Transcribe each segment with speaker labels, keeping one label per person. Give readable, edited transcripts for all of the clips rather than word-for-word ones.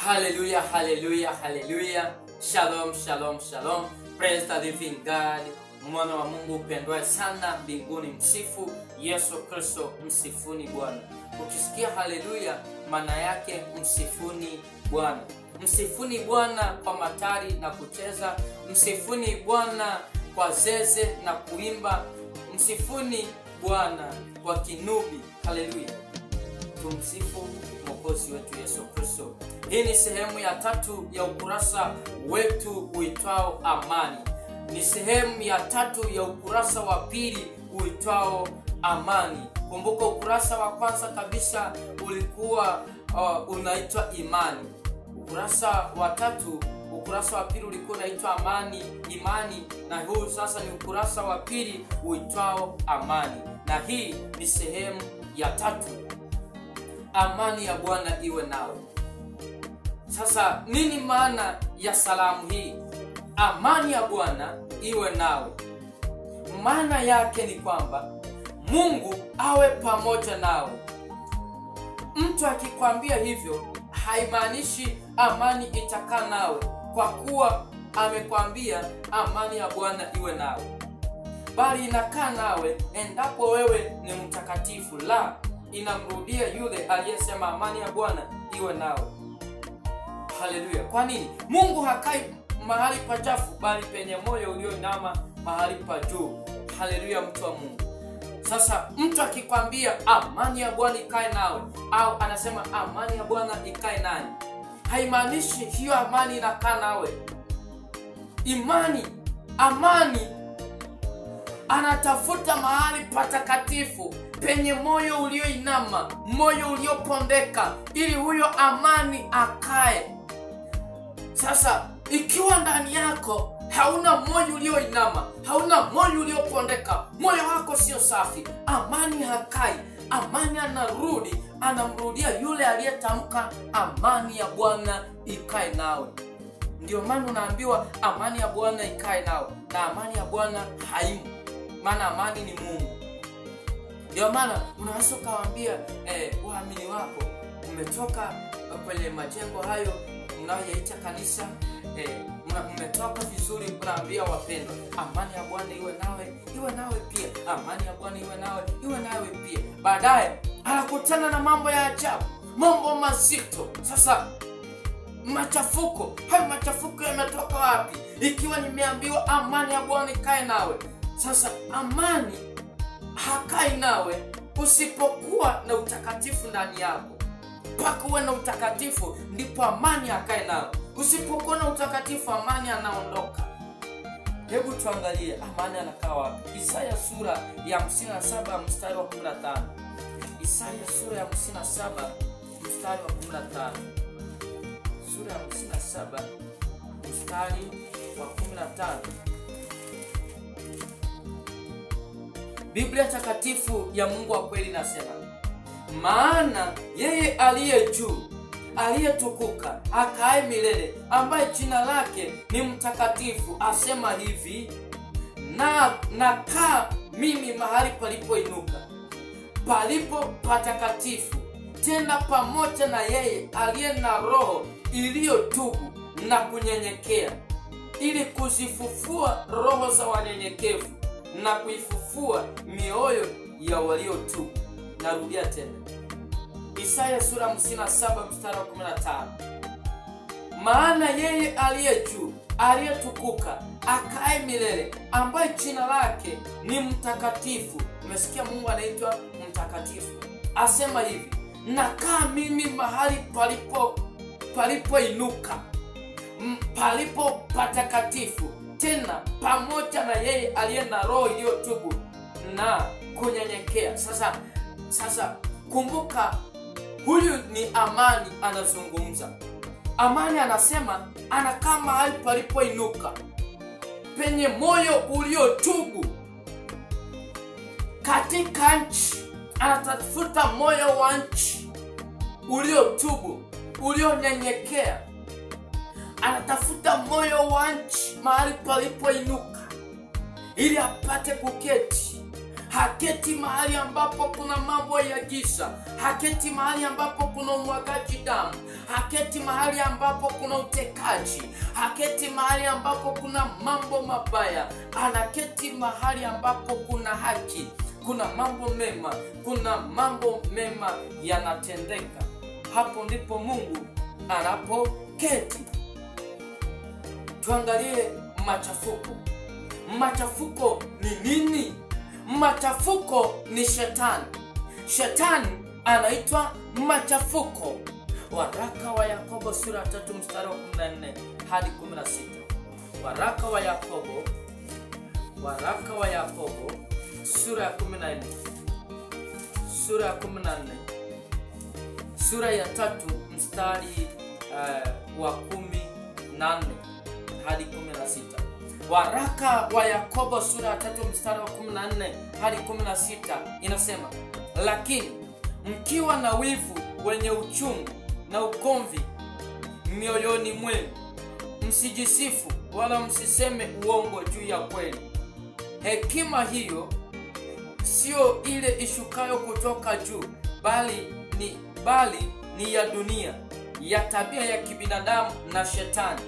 Speaker 1: Hallelujah, hallelujah, hallelujah. Shalom, shalom, shalom. Praise the living God. Mwana wa Mungu upendwa sana mbinguni, msifu Yesu Kristo, msifuni Bwana. Ukisikia hallelujah, maana yake msifuni Bwana. Msifuni Bwana kwa matari na kucheza, msifuni Bwana kwa zeze na kuimba, msifuni Bwana kwa kinubi. Hallelujah. Tumsifu Mwokozi wetu Yesu Kristo. Hii ni sehemu ya 3 ya ukurasa wetu uitwao amani. Ni sehemu ya 3 ya ukurasa wa 2 uitwao amani. Kumbuka ukurasa wa kwanza kabisa ulikuwa unaitwa imani. Ukurasa wa 3, ukurasa wa 2 ulikuwa unaitwa imani, na huu sasa ni ukurasa wa 2 uitwao amani. Na hii ni sehemu ya 3. Amani ya Bwana iwe nawe. Sasa nini maana ya salamu hii? Amani ya Bwana iwe nawe. Maana yake ni kwamba Mungu awe pamoja nawe. Mtu akikwambia hivyo haimaanishi amani itakaa nawe kwa kuwa amekwambia amani ya Bwana iwe nawe, bali inakaa nawe endapo wewe ni mtakatifu. La, inamrudia yule aliyesema amani ya Bwana iwe nawe. Haleluya. Kwa nini? Mungu hakai mahali pachafu, bali penye moyo ulioinama mahali pa juu. Haleluya, mtu wa Mungu. Sasa mtu akikwambia amani ya Bwana ikae nawe, au anasema amani ya Bwana ikae nani, haimaanishi hiyo amani inakaa nawe. Amani anatafuta mahali patakatifu penye moyo ulioinama, moyo uliopondeka, ili huyo amani akae. Sasa ikiwa ndani yako hauna moyo ulioinama, hauna moyo uliopondeka, moyo wako sio safi, amani hakai. Amani anamrudia yule aliyetamka amani ya Bwana ikae nawe. Ndio maana unaambiwa amani ya Bwana ikae nawe, na amani ya Bwana haimo, maana amani ni Mungu. Ndio maana unaweza kuwaambia waamini wako, umetoka kwenye majengo hayo unayoyaita kanisa, umetoka vizuri, unaambia wapendwa amani ya Bwana iwe nawe pia, amani ya Bwana iwe nawe pia. Baadaye anakutana na mambo ya ajabu, mambo mazito. Sasa hayo machafuko yametoka wapi ikiwa nimeambiwa amani ya Bwana ikae nawe? Sasa amani hakai nawe usipokuwa na utakatifu ndani yako. Mpaka uwe na utakatifu ndipo amani hakae nawe. Usipokuwa na utakatifu, amani anaondoka. Hebu tuangalie amani anakaa wapi. Isaya sura ya 57 mstari wa 15. Isaya sura ya 57 mstari wa 15. Sura ya 57 mstari wa 15. Biblia takatifu ya Mungu wa kweli nasema, maana yeye aliye juu, aliyetukuka, akae milele, ambaye jina lake ni mtakatifu, asema hivi, nakaa mimi mahali palipoinuka, palipo patakatifu, tena pamoja na yeye aliye na roho iliyotubu na kunyenyekea, ili kuzifufua roho za wanyenyekevu na kuifufua mioyo ya waliotubu. Narudia tena. Isaya sura 57 mstari wa 15. Maana yeye aliye juu, aliyetukuka, akae milele, ambaye jina lake ni mtakatifu. Umesikia Mungu anaitwa mtakatifu. Asema hivi, nakaa mimi mahali palipoinuka, palipo patakatifu, tena pamoja na yeye aliye na roho iliyotubu na kunyenyekea. Sasa kumbuka, huyu ni amani anazungumza. Amani anasema anakaa mahali palipoinuka, penye moyo uliotubu. Katika nchi anatafuta moyo wa nchi uliotubu, ulionyenyekea. Anatafuta moyo wa nchi mahali palipoinuka, ili apate kuketi. haketi mahali ambapo kuna mambo ya giza, haketi mahali ambapo kuna umwagaji damu, haketi mahali ambapo kuna utekaji, haketi mahali ambapo kuna mambo mabaya. Anaketi mahali ambapo kuna haki, kuna mambo mema, kuna mambo mema yanatendeka. Hapo ndipo Mungu anapoketi. Tuangalie machafuko. Machafuko ni nini? Machafuko ni shetani. Shetani anaitwa machafuko. Waraka wa Yakobo sura 3 mstari wa 14 hadi 16. Waraka wa Yakobo sura ya 14. Sura ya 14. Sura ya 3 mstari wa 18 hadi 16. Waraka wa Yakobo sura ya 3 mstari wa 14 hadi 16 inasema, lakini mkiwa na wivu wenye uchungu na ugomvi mioyoni mwenu, msijisifu wala msiseme uongo juu ya kweli. Hekima hiyo sio ile ishukayo kutoka juu, bali ni ya dunia, ya tabia ya kibinadamu na shetani.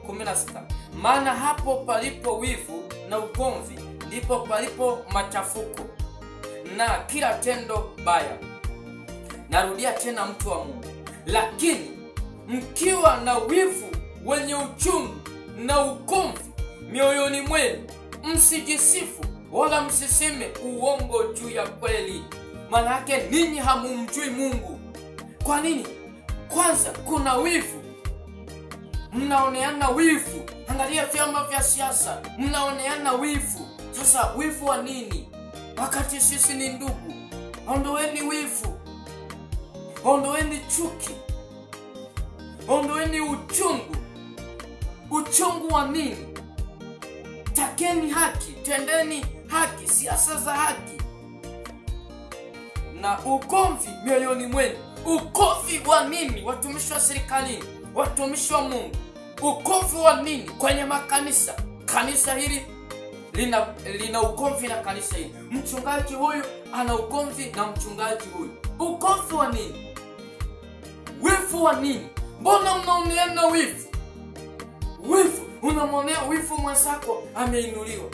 Speaker 1: 16. Maana hapo palipo wivu na ugomvi ndipo palipo machafuko na kila tendo baya. Narudia tena, mtu wa Mungu, lakini mkiwa na wivu wenye uchungu na ugomvi mioyoni mwenu, msijisifu wala msiseme uongo juu ya kweli. Maana yake ninyi hamumjui Mungu. Kwa nini? Kwanza kuna wivu. Mnaoneana wivu. Angalia vyama vya siasa, mnaoneana wivu. Sasa wivu wa nini wakati sisi ni ndugu? Ondoeni wivu, ondoeni chuki, ondoeni uchungu. Uchungu wa nini? Takeni haki, tendeni haki, siasa za haki. Na ugomvi mioyoni mwenu. Ugomvi wa nini? Watumishi wa serikalini, watumishi wa Mungu. Ugomvi wa nini? Kwenye makanisa. Kanisa hili lina ugomvi na kanisa hili. Mchungaji huyu ana ugomvi na mchungaji huyu. Ugomvi wa nini? Wivu wa nini? Mbona mnaoneana wivu? Wivu, unamwonea wivu mwenzako ameinuliwa.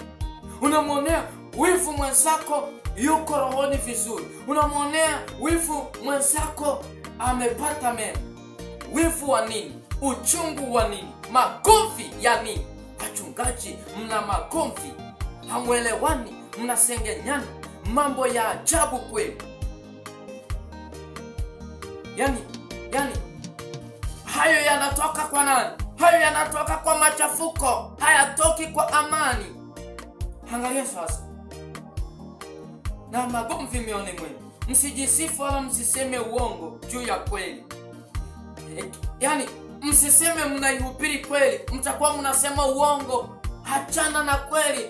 Speaker 1: Unamwonea wivu mwenzako yuko rohoni vizuri. Unamwonea wivu mwenzako amepata mema. Wivu wa nini? Uchungu wa nini? Magomvi ya nini? Wachungaji mna magomvi, hamwelewani, mnasengenyana, mambo ya ajabu kweli. Yani hayo yanatoka kwa nani? Hayo yanatoka kwa machafuko, hayatoki kwa amani. Angalia sasa. Na magomvi mioni mwenu, msijisifu wala msiseme uongo juu ya kweli. Yani msiseme mnaihubiri kweli, mtakuwa mnasema uongo. Achana na kweli.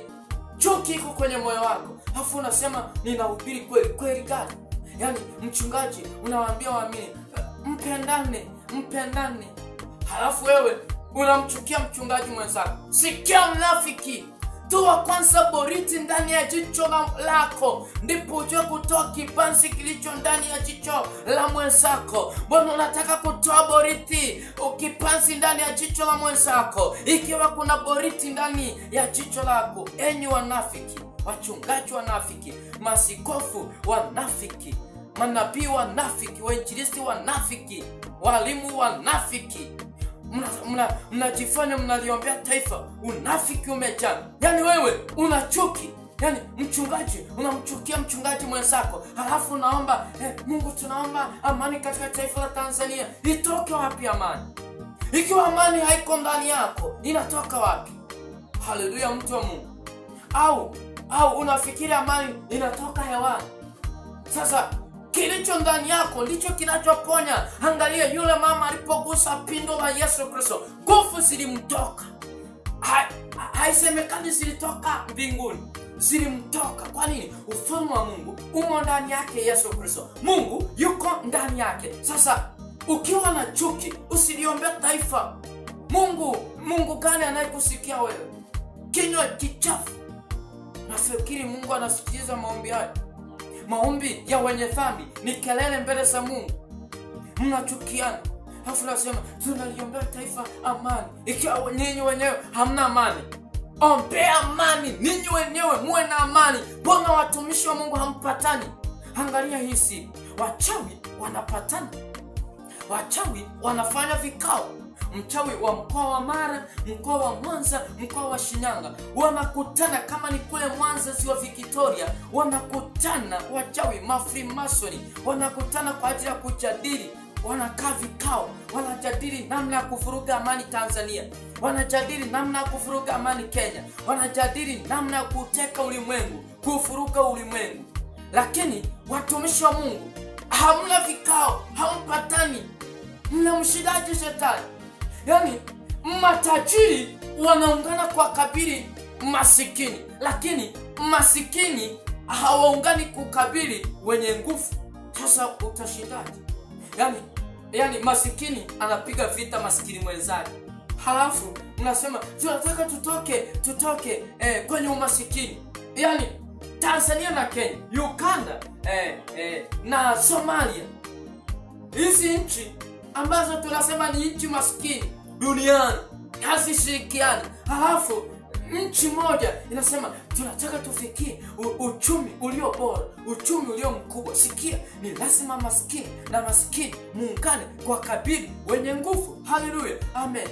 Speaker 1: Chuki iko kwenye moyo wako, alafu unasema ninahubiri kweli. Kweli gani? Yani mchungaji unawaambia waamini mpendane, halafu wewe unamchukia mchungaji mwenzako. Sikia mnafiki, toa kwanza boriti ndani ya jicho lako, ndipo ujue kutoa kipanzi kilicho ndani ya jicho la mwenzako. Mbona unataka kutoa boriti kipanzi ndani ya jicho la mwenzako ikiwa kuna boriti ndani ya jicho lako? Enyi wanafiki, wachungaji wanafiki, masikofu wanafiki, manabii wanafiki, wainjilisti wanafiki, walimu wanafiki. Mnajifanya mnaliombea taifa. Unafiki umejaa. Yani wewe unachuki. Yani mchungaji, unamchukia mchungaji mwenzako, halafu unaomba Mungu, tunaomba amani katika taifa la Tanzania. Itoke wapi amani? Ikiwa amani haiko ndani yako, inatoka wapi? Haleluya, mtu wa Mungu. Au unafikiri amani inatoka hewani? Sasa kilicho ndani yako ndicho kinachoponya. Angalia yule mama alipogusa pindo la Yesu Kristo, nguvu zilimtoka. Haisemekani zilitoka mbinguni, zilimtoka. Kwa nini? Ufalme wa Mungu umo ndani yake Yesu Kristo. Mungu yuko ndani yake. Sasa ukiwa na chuki, usiliombee taifa. Mungu gani anayekusikia wewe? Kinywa kichafu. Nafikiri Mungu anasikiliza maombi hayo? Maombi ya wenye dhambi ni kelele mbele za Mungu. Mnachukiana. Halafu nasema tunaliombea taifa amani. Ikiwa nyinyi wenyewe hamna amani, ombea amani. Ninyi wenyewe muwe na amani. Mbona watumishi wa Mungu hampatani? Angalia hisi. Wachawi wanapatana. Wachawi wanafanya vikao. Mchawi wa mkoa wa Mara, mkoa wa Mwanza, mkoa wa Shinyanga wanakutana. Kama ni kule Mwanza Ziwa Victoria, wanakutana wachawi Freemasoni, wanakutana kwa ajili ya kujadili. Wanakaa vikao, wanajadili namna ya kuvuruga amani Tanzania, wanajadili namna ya kuvuruga amani Kenya, wanajadili namna ya kuteka ulimwengu, kufuruga ulimwengu. Lakini watumishi wa Mungu hamna vikao, hampatani. Mnamshidaje shetani? Yani matajiri wanaungana kwa kabili masikini, lakini masikini hawaungani kukabili wenye nguvu. Sasa utashindaje? Yani masikini anapiga vita masikini mwenzake. Halafu mnasema tunataka tutoke kwenye umasikini. Yani Tanzania na Kenya, Uganda na Somalia, hizi nchi ambazo tunasema ni nchi maskini duniani hazishirikiani. Halafu nchi moja inasema tunataka tufikie uchumi ulio bora, uchumi ulio mkubwa. Sikia, ni lazima maskini na maskini muungane kwa kabili wenye nguvu. Haleluya, amen.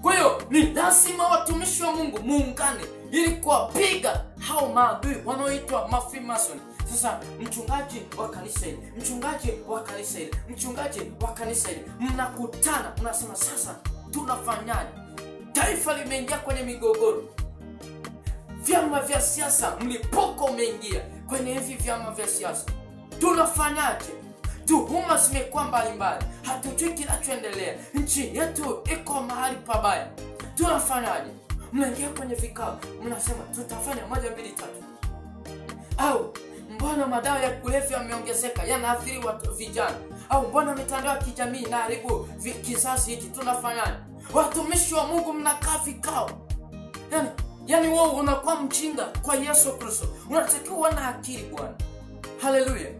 Speaker 1: Kwa hiyo ni lazima watumishi wa Mungu muungane ili kuwapiga hao maadui wanaoitwa Freemason. Sasa mchungaji wa kanisa hili, mchungaji wa kanisa hili, mchungaji wa kanisa hili, mnakutana, mnasema sasa tunafanyaje? Taifa limeingia kwenye migogoro. Vyama vya siasa, mlipuko umeingia kwenye hivi vyama vya siasa. Tunafanyaje? Tuhuma zimekuwa mbalimbali. Hatujui kinachoendelea. Nchi yetu iko mahali pabaya. Tunafanyaje? Mnaingia kwenye vikao, mnasema tutafanya 1, 2, 3. Au mbona madawa ya kulevya yameongezeka, yanaathiri watu vijana? Au mbona mitandao ya kijamii inaharibu kizazi hiki? Tunafanyaje? Watumishi wa Mungu mnakaa vikao. Yani wewe unakuwa mchinga kwa Yesu Kristo. Unatakiwa na akili Bwana. Haleluya.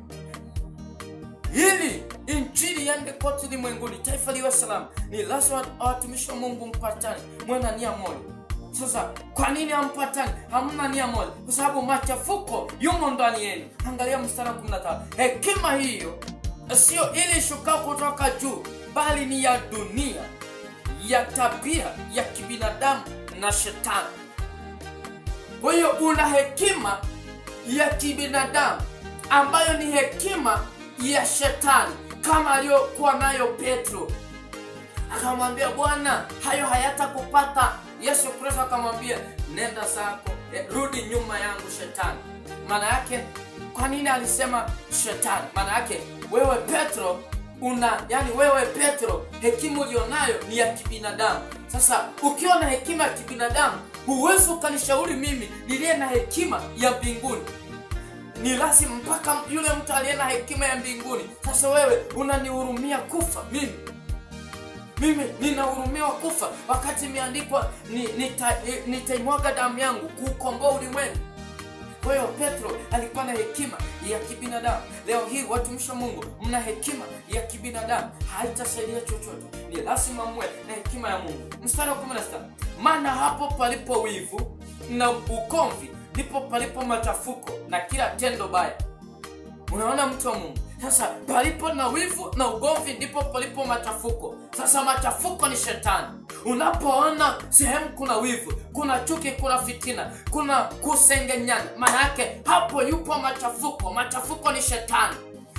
Speaker 1: Ili injili iende kote ulimwenguni, taifa liwe salama, ni lazima watumishi wa Mungu mpatane, mwe na nia moja. Sasa kwa nini hampatani? Hamna nia moja kwa sababu machafuko yumo ndani yenu. Angalia mstari wa 15. Hekima hiyo sio ile shuka kutoka juu, bali ni ya dunia, ya tabia ya kibinadamu na shetani. Kwa hiyo una hekima ya kibinadamu ambayo ni hekima ya shetani, kama aliyokuwa nayo Petro. Akamwambia Bwana, hayo hayatakupata. Yesu Kristo akamwambia nenda zako, rudi nyuma yangu shetani. Maana yake, kwa nini alisema shetani? Maana yake wewe Petro wewe Petro, hekima ulionayo ni ya kibinadamu. Sasa ukiwa na hekima ya kibinadamu, huwezi ukanishauri mimi niliye na hekima ya mbinguni. Ni lazima mpaka yule mtu aliye na hekima ya mbinguni. Sasa wewe unanihurumia kufa mimi ninahurumiwa kufa, wakati imeandikwa nitaimwaga damu yangu kuukomboa ulimwengu. Kwa hiyo Petro alikuwa na hekima ya kibinadamu. Leo hii watumishi wa Mungu mna hekima ya kibinadamu, haitasaidia chochote. Ni lazima mwe na hekima ya Mungu. Mstari wa 16. Maana hapo palipo wivu na ugomvi ndipo palipo machafuko na kila tendo baya. Unaona mtu wa Mungu? Sasa palipo na wivu na ugomvi ndipo palipo machafuko. Sasa machafuko ni shetani. Unapoona sehemu kuna wivu, kuna chuki, kuna fitina, kuna kusengenyana, maana yake hapo yupo machafuko. Machafuko ni shetani.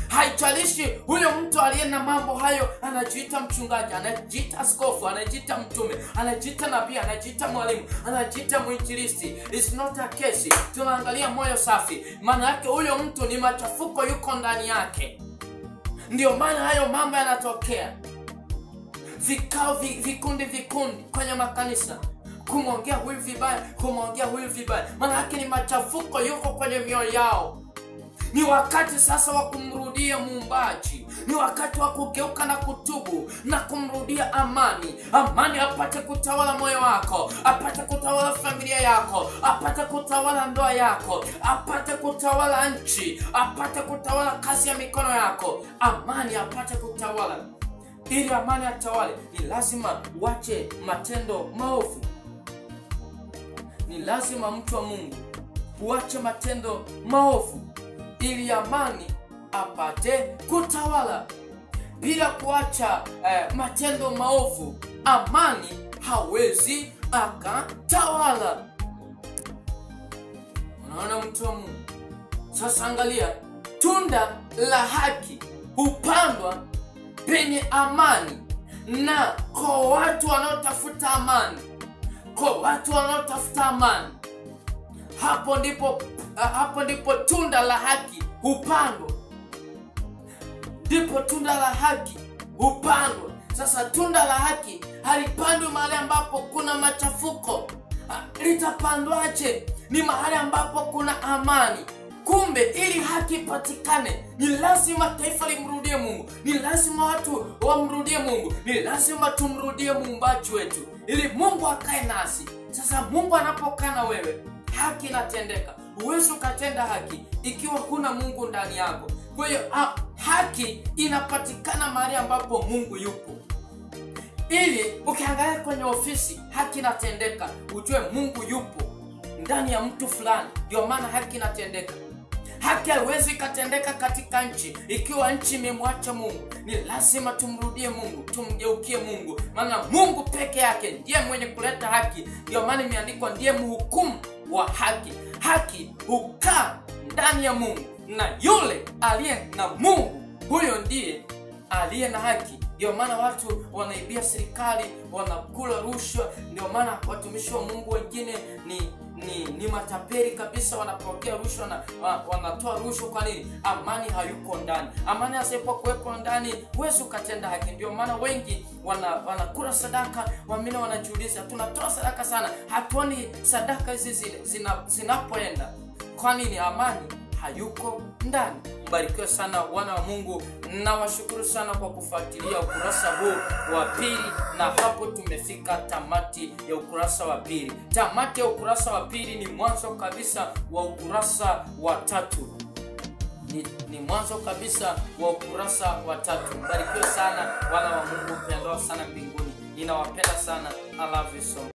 Speaker 1: Haijalishi huyo mtu aliye na mambo hayo anajiita mchungaji, anajiita askofu, anajiita mtume, anajiita nabii, anajiita mwalimu, anajiita mwinjilisti. It's not a case. Tunaangalia moyo safi. Maana yake huyo mtu ni machafuko yuko ndani yake. Ndio maana hayo mambo yanatokea. Vikao vikundi kwenye makanisa, kumwongea huyu vibaya, kumwongea huyu vibaya. Maana yake ni machafuko yuko kwenye mioyo yao. Ni wakati sasa wa kumrudia Muumbaji. Ni wakati wa kugeuka na kutubu na kumrudia amani. Amani apate kutawala moyo wako, apate kutawala familia yako, apate kutawala ndoa yako, apate kutawala nchi, apate kutawala kazi ya mikono yako. Amani apate kutawala. Ili amani atawale, ni lazima uache matendo maovu. Ni lazima mtu wa Mungu uache matendo maovu ili amani apate kutawala. Bila kuacha matendo maovu, amani hawezi akatawala. Unaona mtu wa Mungu? Sasa angalia, tunda la haki hupandwa penye amani na kwa watu wanaotafuta amani. Kwa watu wanaotafuta amani, hapo ndipo tunda la haki hupandwa. Ndipo tunda la haki hupandwa. Sasa tunda la haki halipandwi mahali ambapo kuna machafuko. Litapandwaje? Ni mahali ambapo kuna amani. Kumbe ili haki ipatikane, ni lazima taifa limrudie Mungu. Ni lazima watu wamrudie Mungu. Ni lazima tumrudie Muumbaji wetu ili Mungu akae nasi. Sasa Mungu anapokaa na wewe, haki inatendeka. Huwezi ukatenda haki ikiwa kuna Mungu ndani yako. Kwa hiyo haki inapatikana mahali ambapo Mungu yupo. Ili ukiangalia kwenye ofisi, haki inatendeka, ujue Mungu yupo ndani ya mtu fulani. Ndio maana haki inatendeka. Haki haiwezi katendeka katika nchi ikiwa nchi imemwacha Mungu. Ni lazima tumrudie Mungu, tumgeukie Mungu. Maana Mungu peke yake ndiye mwenye kuleta haki. Ndio maana imeandikwa ndiye mhukumu wa haki. Haki hukaa ndani ya Mungu, na yule aliye na Mungu, huyo ndiye aliye na haki. Ndio maana watu wanaibia serikali, wanakula rushwa. Ndio maana watumishi wa Mungu wengine ni matapeli kabisa, wanapokea rushwa na wanatoa rushwa. Kwa nini? Amani hayuko ndani. Amani asipokuwepo ndani, huwezi ukatenda haki. Ndio maana wengi wanakula sadaka, wengine wanajiuliza, tunatoa sadaka sana, hatuoni sadaka hizi zinapoenda. Kwa nini? Amani hayuko ndani. Mbarikiwe sana wana wa Mungu. Nawashukuru sana kwa kufuatilia ukurasa huu wa pili, na hapo tumefika tamati ya ukurasa wa pili. Tamati ya ukurasa wa pili ni mwanzo kabisa wa ukurasa wa tatu. Ni mwanzo kabisa wa ukurasa wa tatu. Mbarikiwe sana wana wa Mungu, pendwa sana mbinguni. Ninawapenda sana. I love you so much.